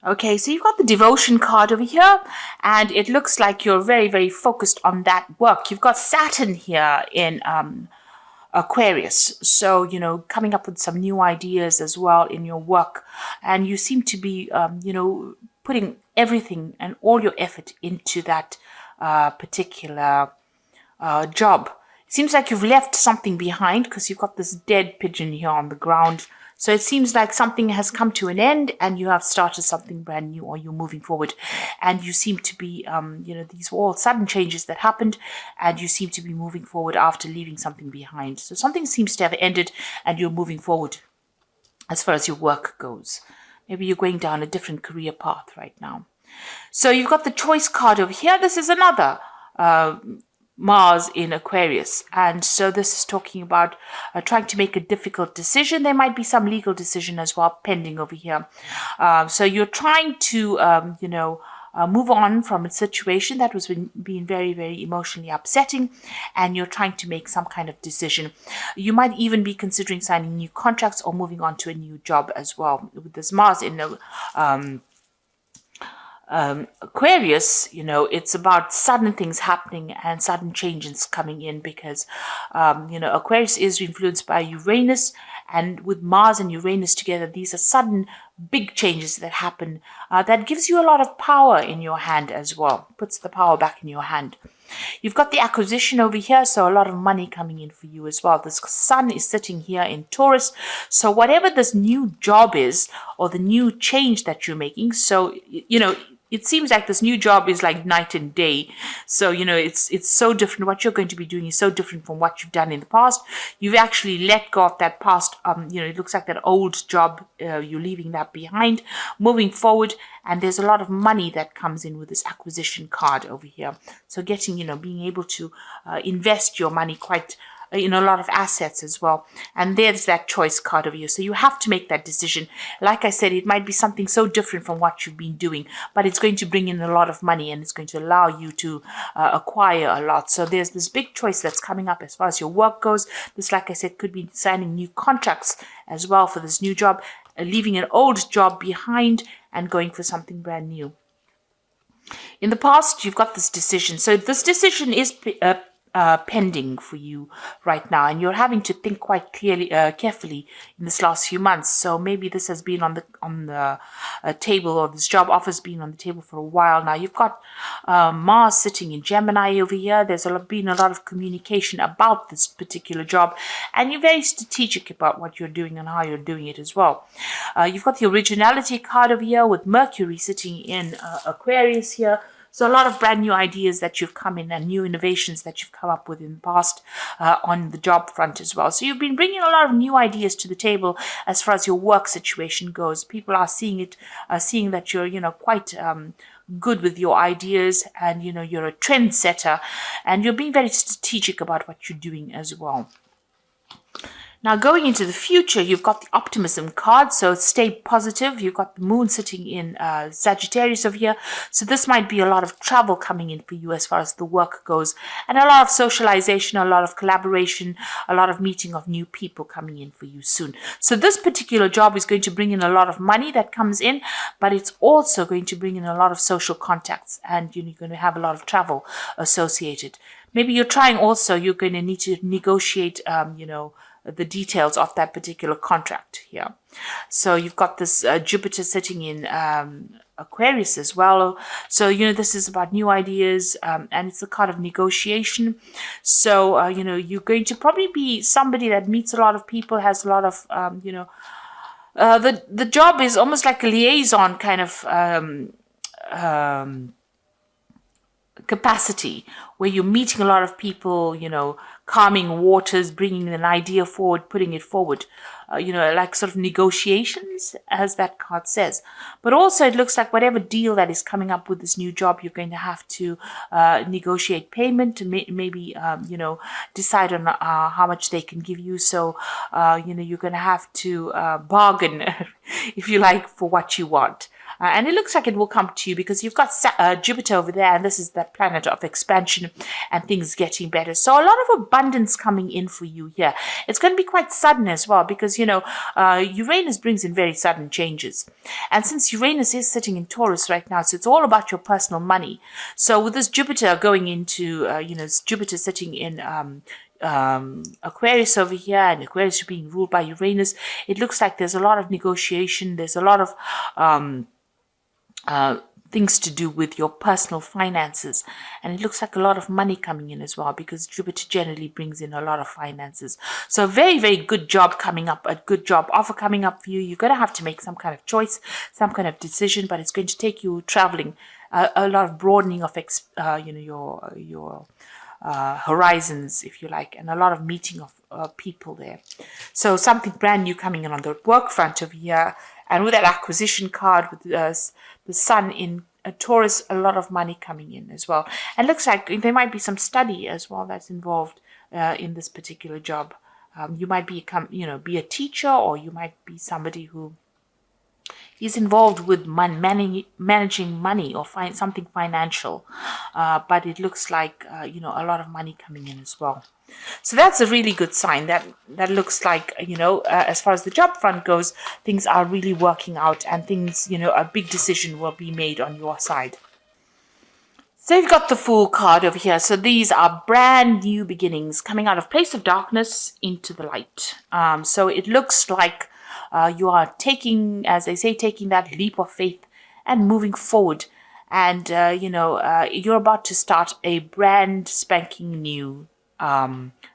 Okay, so you've got the devotion card over here, and it looks like you're very, very focused on that work. You've got Saturn here in Aquarius, so coming up with some new ideas as well in your work, and you seem to be putting everything and all your effort into that particular job. It seems like you've left something behind because you've got this dead pigeon here on the ground. So it seems like something has come to an end and you have started something brand new, or you're moving forward. And you seem to be, these were all sudden changes that happened, and you seem to be moving forward after leaving something behind. So something seems to have ended and you're moving forward as far as your work goes. Maybe you're going down a different career path right now. So you've got the choice card over here. This is another Mars in Aquarius, and so this is talking about trying to make a difficult decision. There might be some legal decision as well pending over here. So you're trying to move on from a situation that was being very, very emotionally upsetting, and you're trying to make some kind of decision. You might even be considering signing new contracts or moving on to a new job as well. With this Mars in the Aquarius, it's about sudden things happening and sudden changes coming in because, Aquarius is influenced by Uranus, and with Mars and Uranus together, these are sudden big changes that happen that gives you a lot of power in your hand as well, puts the power back in your hand. You've got the acquisition over here, so a lot of money coming in for you as well. The sun is sitting here in Taurus, so whatever this new job is or the new change that you're making, so it seems like this new job is like night and day. So, it's so different. What you're going to be doing is so different from what you've done in the past. You've actually let go of that past, it looks like that old job, you're leaving that behind, moving forward. And there's a lot of money that comes in with this acquisition card over here. So getting, being able to invest your money quite a lot of assets as well. And there's that choice card over here. So you have to make that decision. Like I said, it might be something so different from what you've been doing, but it's going to bring in a lot of money and it's going to allow you to acquire a lot. So there's this big choice that's coming up as far as your work goes. This, like I said, could be signing new contracts as well for this new job, leaving an old job behind and going for something brand new. In the past, you've got this decision. So this decision is pending for you right now, and you're having to think quite carefully in this last few months. So maybe this has been on the table, or this job offer's been on the table for a while now. You've got Mars sitting in Gemini over here. There's been a lot of communication about this particular job, and you're very strategic about what you're doing and how you're doing it as well. You've got the originality card over here with Mercury sitting in Aquarius here. So a lot of brand new ideas that you've come in and new innovations that you've come up with in the past on the job front as well. So you've been bringing a lot of new ideas to the table as far as your work situation goes. People are seeing that you're, quite good with your ideas, and, you're a trendsetter, and you're being very strategic about what you're doing as well. Now, going into the future, you've got the optimism card, so stay positive. You've got the moon sitting in Sagittarius over here, so this might be a lot of travel coming in for you as far as the work goes, and a lot of socialization, a lot of collaboration, a lot of meeting of new people coming in for you soon. So this particular job is going to bring in a lot of money that comes in, but it's also going to bring in a lot of social contacts, and you're going to have a lot of travel associated. Maybe you're going to need to negotiate, the details of that particular contract here. So you've got this Jupiter sitting in Aquarius as well. So, this is about new ideas, and it's a kind of negotiation. So, you're going to probably be somebody that meets a lot of people, has a lot of, the job is almost like a liaison kind of capacity, where you're meeting a lot of people, calming waters, bringing an idea forward, putting it forward, like sort of negotiations, as that card says. But also it looks like whatever deal that is coming up with this new job, you're going to have to negotiate payment, to maybe, decide on how much they can give you. So, you're going to have to bargain, if you like, for what you want. And it looks like it will come to you because you've got Jupiter over there, and this is the planet of expansion and things getting better. So a lot of abundance coming in for you here. It's going to be quite sudden as well because, Uranus brings in very sudden changes. And since Uranus is sitting in Taurus right now, so it's all about your personal money. So with this Jupiter going into, Jupiter sitting in Aquarius over here, and Aquarius being ruled by Uranus, it looks like there's a lot of negotiation. There's a lot of things to do with your personal finances, and it looks like a lot of money coming in as well because Jupiter generally brings in a lot of finances. So a very, very good job coming up, a good job offer coming up for you. You're going to have to make some kind of choice, some kind of decision, but it's going to take you traveling, a lot of broadening of your horizons, if you like, and a lot of meeting of people there. So something brand new coming in on the work front over here. And with that acquisition card with the sun in Taurus, a lot of money coming in as well. And looks like there might be some study as well that's involved in this particular job. You might be a teacher, or you might be somebody who is involved with managing money or something financial. But it looks like, a lot of money coming in as well. So that's a really good sign. That looks like, as far as the job front goes, things are really working out, and things, a big decision will be made on your side. So you've got the Fool card over here. So these are brand new beginnings coming out of place of darkness into the light. So it looks like you are taking, as they say, taking that leap of faith and moving forward. And, you're about to start a brand spanking new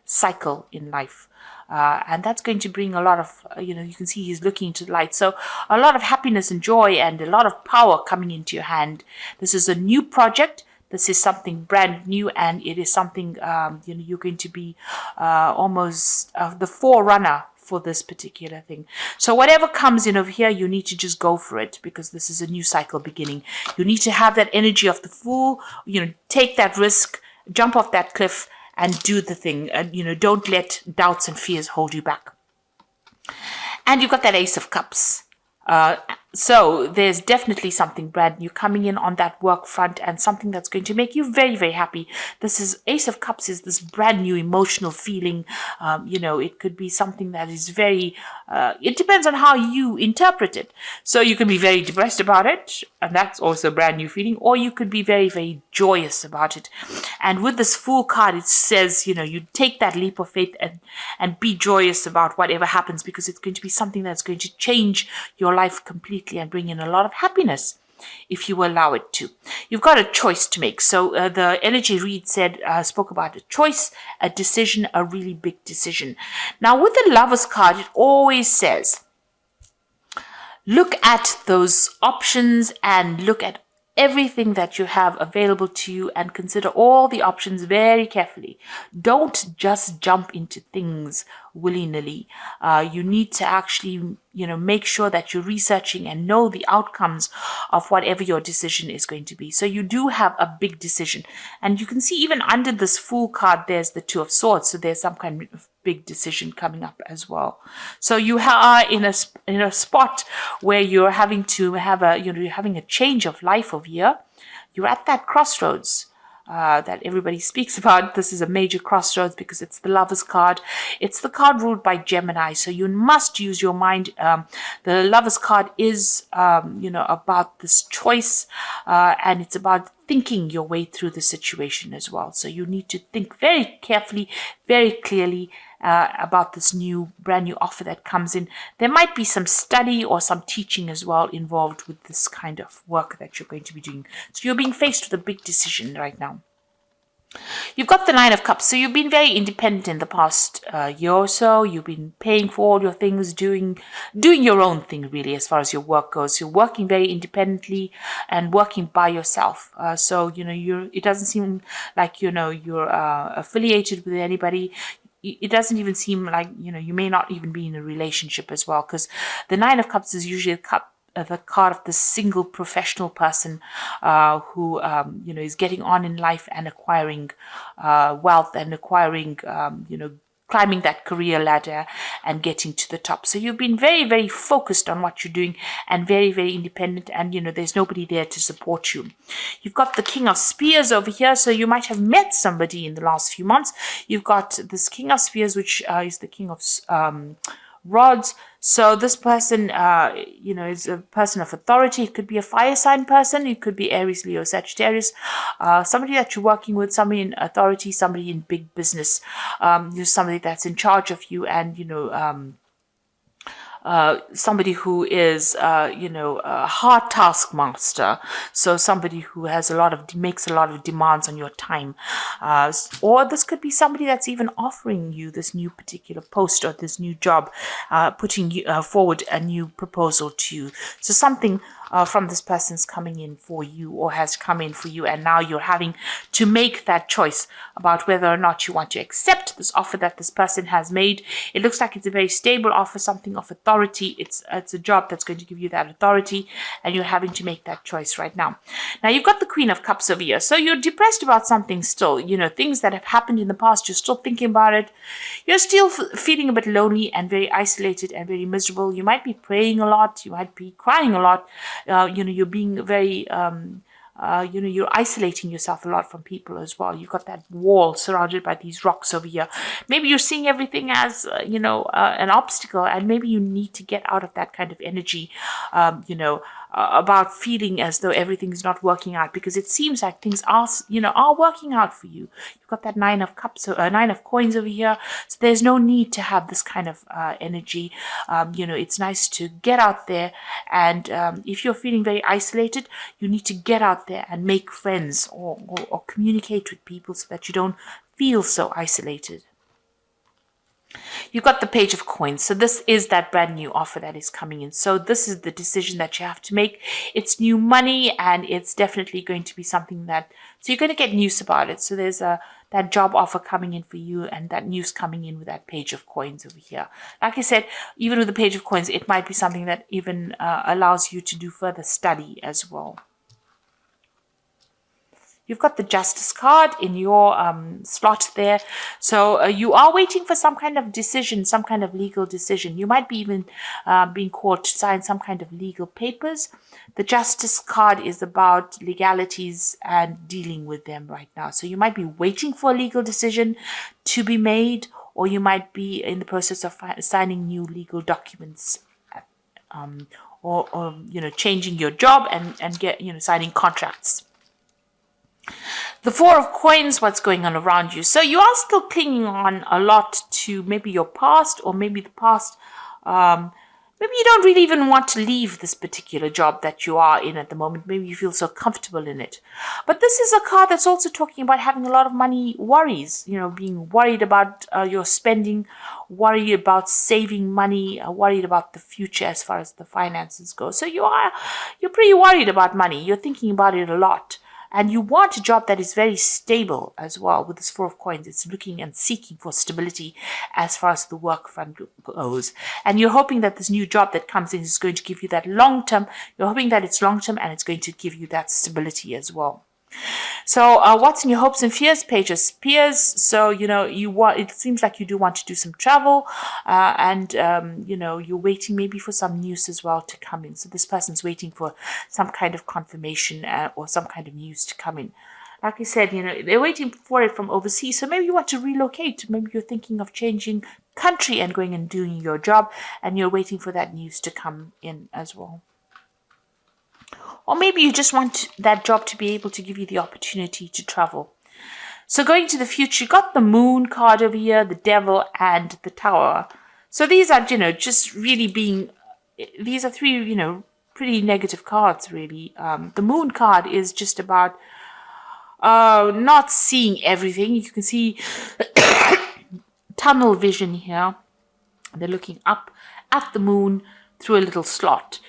cycle in life. And that's going to bring a lot of, you can see he's looking into the light. So a lot of happiness and joy and a lot of power coming into your hand. This is a new project. This is something brand new, and it is something, you're going to be almost the forerunner for this particular thing. So whatever comes in over here, you need to just go for it because this is a new cycle beginning. You need to have that energy of the Fool, take that risk, jump off that cliff, and do the thing. Don't let doubts and fears hold you back. And you've got that Ace of Cups. So there's definitely something brand new coming in on that work front, and something that's going to make you very, very happy. This is Ace of Cups is this brand new emotional feeling. It could be something that is very, it depends on how you interpret it. So you can be very depressed about it, and that's also a brand new feeling, or you could be very, very joyous about it. And with this Fool card, it says, you take that leap of faith and be joyous about whatever happens, because it's going to be something that's going to change your life completely and bring in a lot of happiness if you allow it to. You've got a choice to make. So the energy read spoke about a choice, a decision, a really big decision. Now with the Lover's card, it always says, look at those options and look at everything that you have available to you and consider all the options very carefully. Don't just jump into things willy-nilly. You need to actually, make sure that you're researching and know the outcomes of whatever your decision is going to be. So you do have a big decision. And you can see even under this Fool card, there's the Two of Swords. So there's some kind of big decision coming up as well. So you are in a spot where you're having to have you're having a change of life over here. You're at that crossroads that everybody speaks about. This is a major crossroads because it's the Lover's card. It's the card ruled by Gemini, so you must use your mind. The Lover's card is, about this choice, and it's about thinking your way through the situation as well. So you need to think very carefully, very clearly about this brand new offer that comes in. There might be some study or some teaching as well involved with this kind of work that you're going to be doing. So you're being faced with a big decision right now. You've got the Nine of Cups. So you've been very independent in the past year or so. You've been paying for all your things, doing your own thing really as far as your work goes. You're working very independently and working by yourself. So it doesn't seem like you're affiliated with anybody. It doesn't even seem like you may not even be in a relationship as well, because the Nine of Cups is usually the card of the single professional person who is getting on in life and acquiring wealth and acquiring climbing that career ladder and getting to the top. So you've been very, very focused on what you're doing and very, very independent, and there's nobody there to support you. You've got the King of Spears over here, so you might have met somebody in the last few months. You've got this King of Spears, which is the King of Rods. So this person, is a person of authority. It could be a fire sign person. It could be Aries, Leo, Sagittarius. Somebody that you're working with, somebody in authority, somebody in big business. Somebody that's in charge of you, and somebody who is, a hard taskmaster. So somebody who has makes a lot of demands on your time. Or this could be somebody that's even offering you this new particular post or this new job, putting forward a new proposal to you. So something from this person's coming in for you, or has come in for you, and now you're having to make that choice about whether or not you want to accept this offer that this person has made. It looks like it's a very stable offer, something of authority. It's a job that's going to give you that authority, and you're having to make that choice right now. Now you've got the Queen of Cups over here, so you're depressed about something still. Things that have happened in the past, you're still thinking about it. You're still feeling a bit lonely and very isolated and very miserable. You might be praying a lot, you might be crying a lot. You're being very, you're isolating yourself a lot from people as well. You've got that wall surrounded by these rocks over here. Maybe you're seeing everything as, an obstacle, and maybe you need to get out of that kind of energy, about feeling as though everything's not working out, because it seems like things are working out for you. You've got that Nine of Cups, Nine of Coins over here. So there's no need to have this kind of energy. It's nice to get out there, and if you're feeling very isolated, you need to get out there and make friends, or communicate with people so that you don't feel so isolated. You've got the Page of Coins. So this is that brand new offer that is coming in. So this is the decision that you have to make. It's new money, and it's definitely going to be something so you're going to get news about it. So there's that job offer coming in for you, and that news coming in with that Page of Coins over here. Like I said, even with the Page of Coins, it might be something that even allows you to do further study as well. You've got the Justice card in your slot there. So you are waiting for some kind of decision, some kind of legal decision. You might be even being called to sign some kind of legal papers. The Justice card is about legalities and dealing with them right now. So you might be waiting for a legal decision to be made, or you might be in the process of signing new legal documents, or changing your job and get signing contracts. The Four of Coins, what's going on around you? So you are still clinging on a lot to maybe your past, or maybe the past. Maybe you don't really even want to leave this particular job that you are in at the moment. Maybe you feel so comfortable in it. But this is a card that's also talking about having a lot of money worries, being worried about your spending, worried about saving money, worried about the future as far as the finances go. So you're pretty worried about money. You're thinking about it a lot. And you want a job that is very stable as well. With this Four of Coins, it's looking and seeking for stability as far as the work front goes. And you're hoping that this new job that comes in is going to give you that long-term. You're hoping that it's long-term, and it's going to give you that stability as well. So what's in your hopes and fears? Page of Spears. So it seems like you do want to do some travel, and you're waiting maybe for some news as well to come in. So this person's waiting for some kind of confirmation or some kind of news to come in. Like I said, they're waiting for it from overseas. So maybe you want to relocate. Maybe you're thinking of changing country and going and doing your job, and you're waiting for that news to come in as well. Or maybe you just want that job to be able to give you the opportunity to travel. So going to the future, you got the Moon card over here, the Devil, and the Tower. So these are, just really these are three, pretty negative cards, really. The Moon card is just about not seeing everything. You can see tunnel vision here. They're looking up at the moon through a little slot.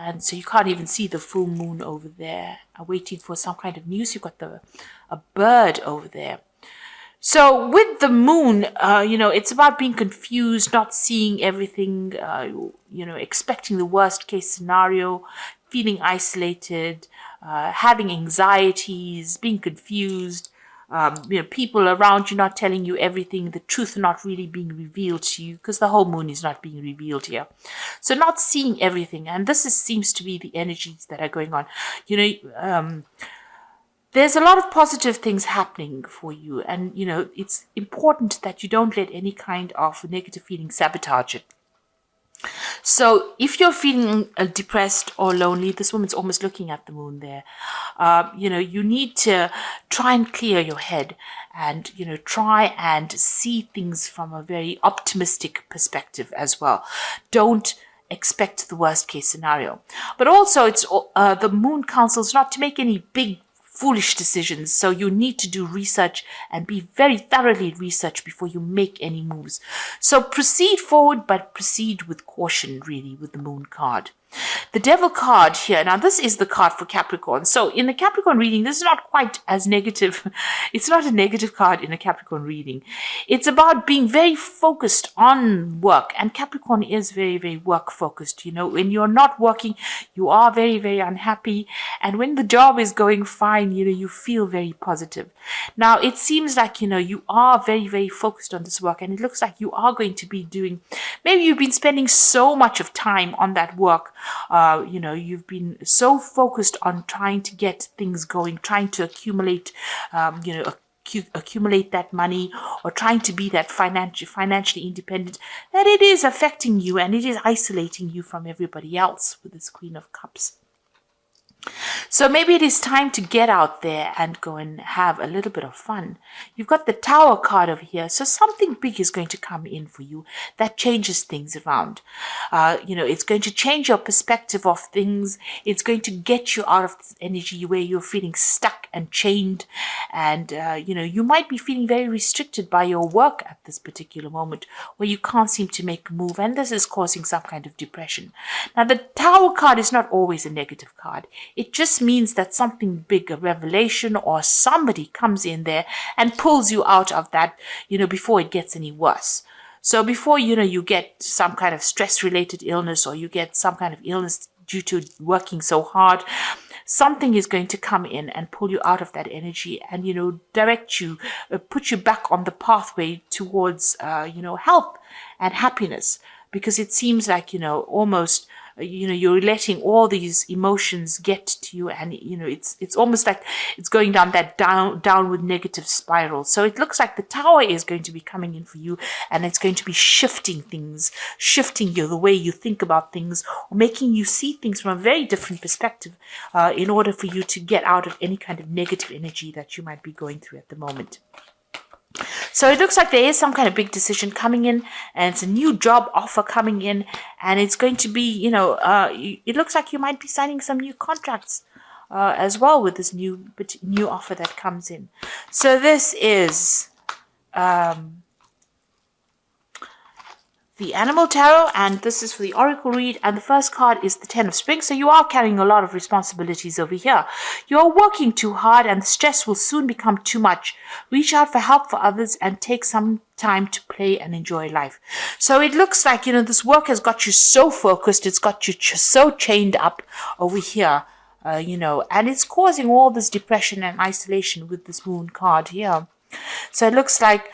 And so you can't even see the full moon over there. Waiting for some kind of news. You've got a bird over there. So with the moon, it's about being confused, not seeing everything, expecting the worst case scenario, feeling isolated, having anxieties, being confused, people around you not telling you everything, the truth not really being revealed to you, because the whole moon is not being revealed here. So not seeing everything, and seems to be the energies that are going on. There's a lot of positive things happening for you, and it's important that you don't let any kind of negative feeling sabotage it. So if you're feeling depressed or lonely, this woman's almost looking at the moon there. You need to try and clear your head and, try and see things from a very optimistic perspective as well. Don't expect the worst case scenario. But also it's the moon counsels not to make any big foolish decisions. So you need to do research and be very thoroughly researched before you make any moves. So proceed forward, but proceed with caution, really, with the moon card. The devil card here. Now, this is the card for Capricorn. So in the Capricorn reading, this is not quite as negative. It's not a negative card in a Capricorn reading. It's about being very focused on work. And Capricorn is very, very work focused. When you're not working, you are very, very unhappy. And when the job is going fine, you feel very positive. Now, it seems like, you are very, very focused on this work. And it looks like you are going to be doing, maybe you've been spending so much of time on that work. You've been so focused on trying to get things going, trying to accumulate, accumulate that money, or trying to be that financially independent, that it is affecting you and it is isolating you from everybody else with this Queen of Cups. So maybe it is time to get out there and go and have a little bit of fun. You've got the Tower card over here. So something big is going to come in for you that changes things around. It's going to change your perspective of things. It's going to get you out of this energy where you're feeling stuck and chained. And, you might be feeling very restricted by your work at this particular moment where you can't seem to make a move. And this is causing some kind of depression. Now, the Tower card is not always a negative card. It just means that something big, a revelation or somebody comes in there and pulls you out of that, before it gets any worse. So before, you get some kind of stress-related illness or you get some kind of illness due to working so hard, something is going to come in and pull you out of that energy and, direct you, put you back on the pathway towards, health and happiness. Because it seems like, almost, you're letting all these emotions get to you and, it's almost like it's going down that downward negative spiral. So it looks like the Tower is going to be coming in for you and it's going to be shifting things, shifting you, the way you think about things, or making you see things from a very different perspective in order for you to get out of any kind of negative energy that you might be going through at the moment. So it looks like there is some kind of big decision coming in and it's a new job offer coming in and it's going to be, it looks like you might be signing some new contracts as well with this new offer that comes in. So this is the Animal Tarot, and this is for the Oracle read, and the first card is the Ten of Spring. So you are carrying a lot of responsibilities over here. You're working too hard and stress will soon become too much. Reach out for help for others and take some time to play and enjoy life. So it looks like, this work has got you so focused, it's got you so chained up over here, and it's causing all this depression and isolation with this Moon card here. So it looks like,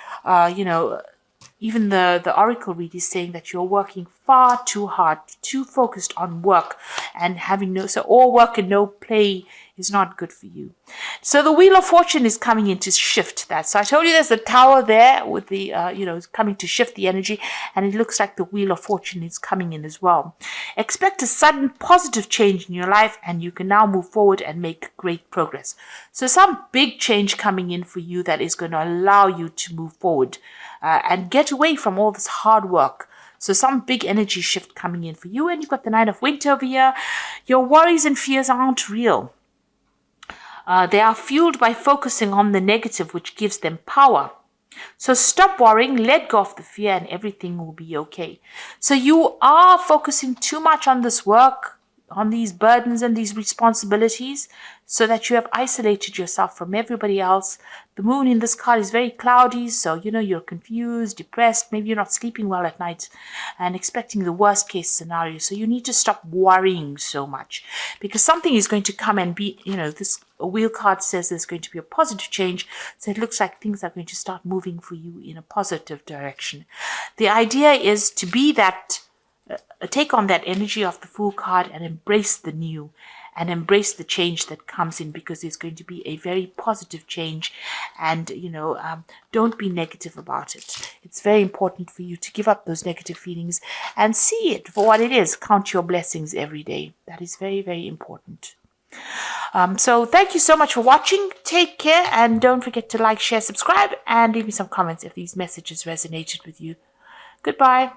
even the Oracle read is saying that you're working far too hard, too focused on work and so all work and no play is not good for you. So the Wheel of Fortune is coming in to shift that. So I told you there's a Tower there with the, it's coming to shift the energy, and it looks like the Wheel of Fortune is coming in as well. Expect a sudden positive change in your life and you can now move forward and make great progress. So some big change coming in for you that is going to allow you to move forward and get away from all this hard work. So some big energy shift coming in for you. And you've got the Knight of Winter over here. Your worries and fears aren't real. They are fueled by focusing on the negative, which gives them power. So stop worrying, let go of the fear, and everything will be okay. So you are focusing too much on this work, on these burdens and these responsibilities, so that you have isolated yourself from everybody else. The moon in this card is very cloudy, so you're confused, depressed, maybe you're not sleeping well at night and expecting the worst case scenario. So you need to stop worrying so much, because something is going to come and be, this a wheel card says there's going to be a positive change. So it looks like things are going to start moving for you in a positive direction. The idea is to be that, take on that energy of the Fool card and embrace the new and embrace the change that comes in, because there's going to be a very positive change. And, don't be negative about it. It's very important for you to give up those negative feelings and see it for what it is. Count your blessings every day. That is very, very important. So thank you so much for watching. Take care, and don't forget to like, share, subscribe, and leave me some comments if these messages resonated with you. Goodbye.